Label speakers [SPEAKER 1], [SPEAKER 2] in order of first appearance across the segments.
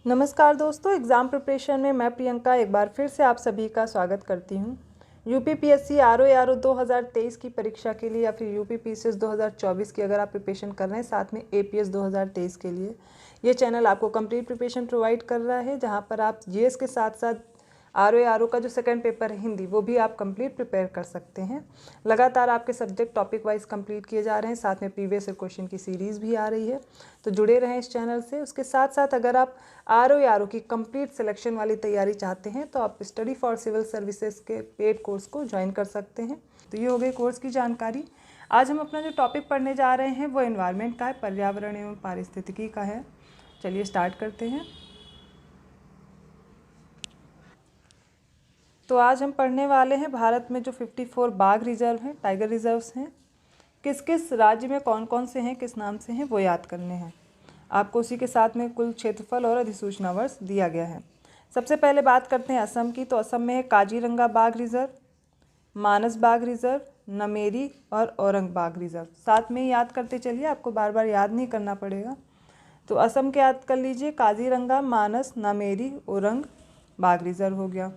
[SPEAKER 1] नमस्कार दोस्तों, exam preparation में मैं प्रियंका एक बार फिर से आप सभी का स्वागत करती हूँ। यूपीपीएससी आरओ 2023 की परीक्षा के लिए या फिर यूपीपीसीएस 2024 की अगर आप प्रिपरेशन कर रहे हैं, साथ में एपीएस 2023 के लिए ये चैनल आपको कंप्लीट प्रिपरेशन प्रोवाइड कर रहा है, जहाँ पर आप जीएस के साथ साथ आरओ का जो सेकंड पेपर है हिंदी, वो भी आप कंप्लीट प्रिपेयर कर सकते हैं। लगातार आपके सब्जेक्ट टॉपिक वाइज कंप्लीट किए जा रहे हैं, साथ में प्रीवियस क्वेश्चन की सीरीज़ भी आ रही है, तो जुड़े रहें इस चैनल से। उसके साथ साथ अगर आप आरओ की कंप्लीट सिलेक्शन वाली तैयारी चाहते हैं तो आप स्टडी फॉर सिविल सर्विसेज के पेड कोर्स को ज्वाइन कर सकते हैं। तो ये हो गई कोर्स की जानकारी। आज हम अपना जो टॉपिक पढ़ने जा रहे हैं वो एनवायरनमेंट का है, पर्यावरण एवं पारिस्थितिकी का है। चलिए स्टार्ट करते हैं। तो आज हम पढ़ने वाले हैं भारत में जो 54 बाघ रिजर्व हैं, टाइगर रिजर्व्स हैं, किस किस राज्य में कौन कौन से हैं, किस नाम से हैं, वो याद करने हैं आपको। उसी के साथ में कुल क्षेत्रफल और अधिसूचना वर्ष दिया गया है। सबसे पहले बात करते हैं असम की। तो असम में है काजीरंगा बाघ रिजर्व, मानस बाघ रिजर्व, नमेरी और औरंग बाघ रिजर्व। साथ में याद करते चलिए, आपको बार बार याद नहीं करना पड़ेगा। तो असम के याद कर लीजिए, काजीरंगा, मानस, नमेरी, औरंग बाघ रिजर्व हो गया।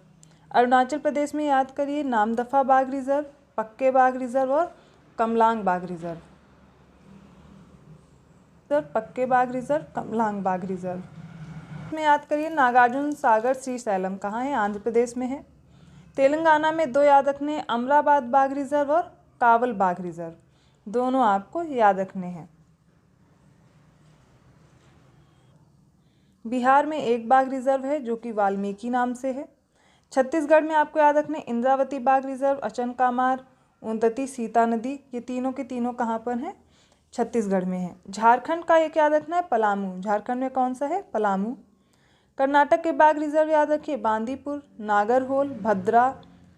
[SPEAKER 1] अरुणाचल प्रदेश में याद करिए, नामदफा बाघ रिजर्व, पक्के बाघ रिजर्व और कमलांग बाघ रिजर्व। पक्के बाघ रिजर्व, कमलांग बाघ रिजर्व में याद करिए, नागार्जुन सागर श्रीशैलम कहाँ है? आंध्र प्रदेश में है। तेलंगाना में दो याद रखने, अमराबाद बाघ रिजर्व और कावल बाघ रिजर्व, दोनों आपको याद रखने हैं। बिहार में एक बाघ रिजर्व है जो कि वाल्मीकि नाम से है। छत्तीसगढ़ में आपको याद रखने, इंद्रावती बाघ रिजर्व, अचनकामार, उन्नति, सीता नदी, ये तीनों के तीनों कहाँ पर हैं? छत्तीसगढ़ में है। झारखंड का एक याद रखना है, पलामू। झारखंड में कौन सा है? पलामू। कर्नाटक के बाघ रिजर्व याद रखिए, बांदीपुर, नागरहोल, भद्रा,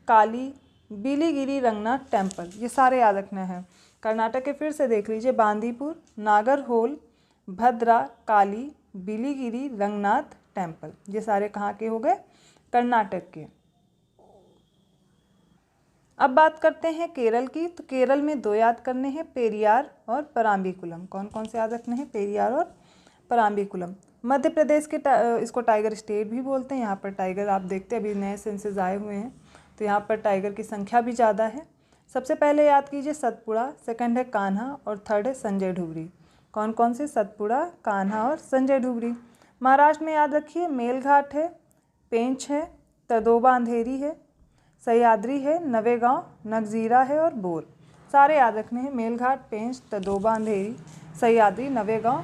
[SPEAKER 1] काली, बिलीगिरी रंगनाथ टेम्पल, ये सारे याद रखना है। कर्नाटक के फिर से देख लीजिए, बांदीपुर, नागरहोल, भद्रा, काली, बिलीगिरी रंगनाथ टेम्पल, ये सारे कहाँ के हो गए? कर्नाटक के। अब बात करते हैं केरल की। तो केरल में दो याद करने हैं, पेरियार और पराम्बीकुलम। कौन कौन से याद रखने हैं? पेरियार और पराम्बीकुलम। मध्य प्रदेश के इसको टाइगर स्टेट भी बोलते हैं। यहाँ पर टाइगर आप देखते हैं, अभी नए सेंसेस आए हुए हैं तो यहाँ पर टाइगर की संख्या भी ज़्यादा है। सबसे पहले याद कीजिए सतपुड़ा, सेकंड है कान्हा और थर्ड है संजय ढुबरी। कौन कौन से? सतपुड़ा, कान्हा और संजय ढुबरी। महाराष्ट्र में याद रखिए, मेलघाट है, पेंच है, तदोबा अंधेरी है, सह्याद्री है, नवेगांव, नगजीरा है और बोर, सारे याद रखने हैं। मेलघाट, पेंच, तदोबा अंधेरी, सह्याद्री, नवेगांव।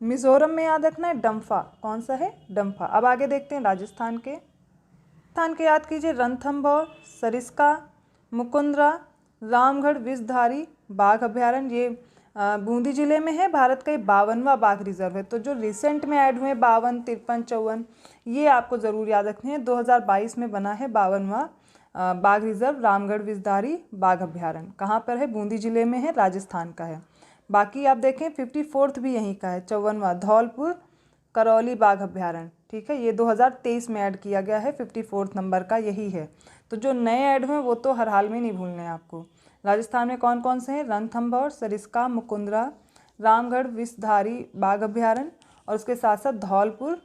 [SPEAKER 1] मिजोरम में याद रखना है डम्फा। कौन सा है? डम्फा। अब आगे देखते हैं राजस्थान के। राजस्थान के याद कीजिए, रणथंभौर, सरिस्का, मुकुंदरा, रामगढ़ विषधारी बाघ अभ्यारण्य, ये बूंदी जिले में है। भारत का 52वां बाघ रिजर्व है। तो जो रिसेंट में ऐड हुए 52, 53, 54, ये आपको ज़रूर याद रखने हैं। 2022 में बना है 52वां बाघ रिजर्व, रामगढ़ विषधारी बाघ अभ्यारण्य। कहाँ पर है? बूंदी जिले में है, राजस्थान का है। बाकी आप देखें 54वां भी यहीं का है, 54वां धौलपुर करौली बाघ अभ्यारण्य, ठीक है। ये 2023 में ऐड किया गया है, 54वां नंबर का यही है। तो जो नए ऐड हुए वो तो हर हाल में नहीं भूलने हैं आपको। राजस्थान में कौन कौन से हैं? रणथंभौर, सरिस्का, मुकुंदरा, रामगढ़ विषधारी बाघ अभ्यारण्य और उसके साथ साथ धौलपुर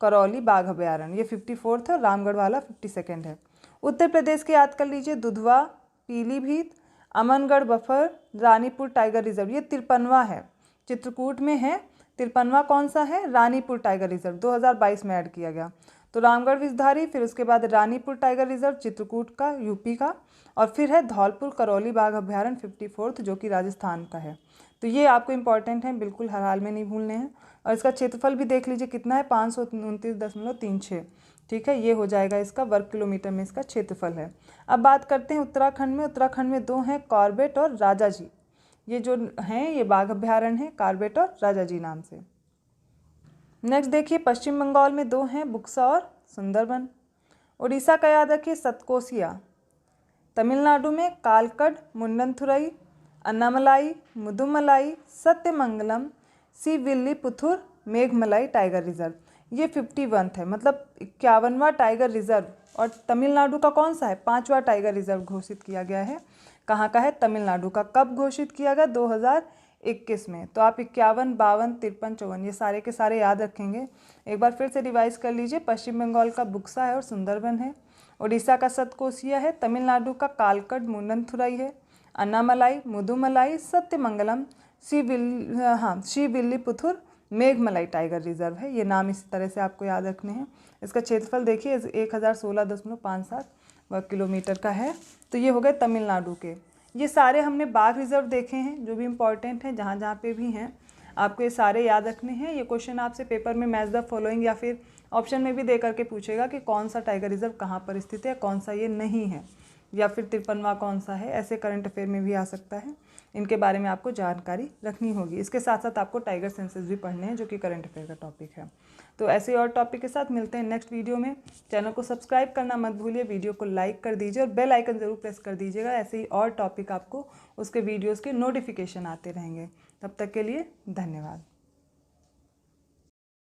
[SPEAKER 1] करौली बाघ अभ्यारण्य, ये 54वां है। रामगढ़ वाला 52nd है। उत्तर प्रदेश के याद कर लीजिए, Dudhwa, Pilibhit, Amangarh buffer, Ranipur tiger reserve, ये 53वां है। चित्रकूट में है 53वां। कौन सा है? रानीपुर टाइगर रिजर्व, 2022 में ऐड किया गया। तो रामगढ़ विषधारी, फिर उसके बाद रानीपुर टाइगर रिजर्व चित्रकूट का, यूपी का, और फिर है धौलपुर करौली बाघ अभ्यारण्य 54वां, जो कि राजस्थान का है। तो ये आपको इंपॉर्टेंट है, बिल्कुल हर हाल में नहीं भूलने हैं। और इसका क्षेत्रफल भी देख लीजिए कितना है, 529.36, ठीक है। ये हो जाएगा इसका वर्ग किलोमीटर में इसका क्षेत्रफल है। अब बात करते हैं उत्तराखंड में। उत्तराखंड में दो हैं, कॉर्बेट और राजाजी। ये जो हैं ये बाघ अभ्यारण्य हैं, कॉर्बेट और राजाजी नाम से। नेक्स्ट देखिए, पश्चिम बंगाल में दो हैं, बुक्सा और सुंदरबन। उड़ीसा का याद रखिए, सतकोसिया। तमिलनाडु में कालकड, मुंडनथुरई, अन्नामलाई, मुदुमलाई, सत्यमंगलम, श्रीविल्लीपुथुर, मेघमलाई टाइगर रिजर्व, ये 51 है, मतलब 51वां टाइगर रिजर्व। और तमिलनाडु का कौन सा है? 5वां टाइगर रिजर्व घोषित किया गया है। कहाँ का है? तमिलनाडु का। कब घोषित किया गया? 21 में। तो आप 51, 52, 53, 54 ये सारे के सारे याद रखेंगे। एक बार फिर से रिवाइज कर लीजिए। पश्चिम बंगाल का बुक्सा है और सुंदरबन है। उड़ीसा का सतकोसिया है। तमिलनाडु का कालकट मुन्ननथुरई है। अन्नामलाई, मुदुमलाई, सत्यमंगलम, श्रीविल्लीपुथुर, मेघमलाई टाइगर रिजर्व है। ये नाम इसी तरह से आपको याद रखने हैं। इसका क्षेत्रफल देखिए 1016.57 वर्ग किलोमीटर का है। तो ये हो गए तमिलनाडु के। ये सारे हमने बाघ रिजर्व देखे हैं जो भी इम्पॉर्टेंट हैं, जहाँ जहाँ पे भी हैं आपको ये सारे याद रखने हैं। ये क्वेश्चन आपसे पेपर में मैच द फॉलोइंग या फिर ऑप्शन में भी दे करके पूछेगा कि कौन सा टाइगर रिजर्व कहाँ पर स्थित है, कौन सा ये नहीं है, या फिर 53वां कौन सा है। ऐसे करंट अफेयर में भी आ सकता है। इनके बारे में आपको जानकारी रखनी होगी। इसके साथ साथ आपको टाइगर सेंसस भी पढ़ने हैं जो कि करंट अफेयर का टॉपिक है। तो ऐसे और टॉपिक के साथ मिलते हैं नेक्स्ट वीडियो में। चैनल को सब्सक्राइब करना मत भूलिए, वीडियो को लाइक कर दीजिए और बेल आइकन ज़रूर प्रेस कर दीजिएगा। ऐसे ही और टॉपिक आपको उसके वीडियोज़ के नोटिफिकेशन आते रहेंगे। तब तक के लिए धन्यवाद।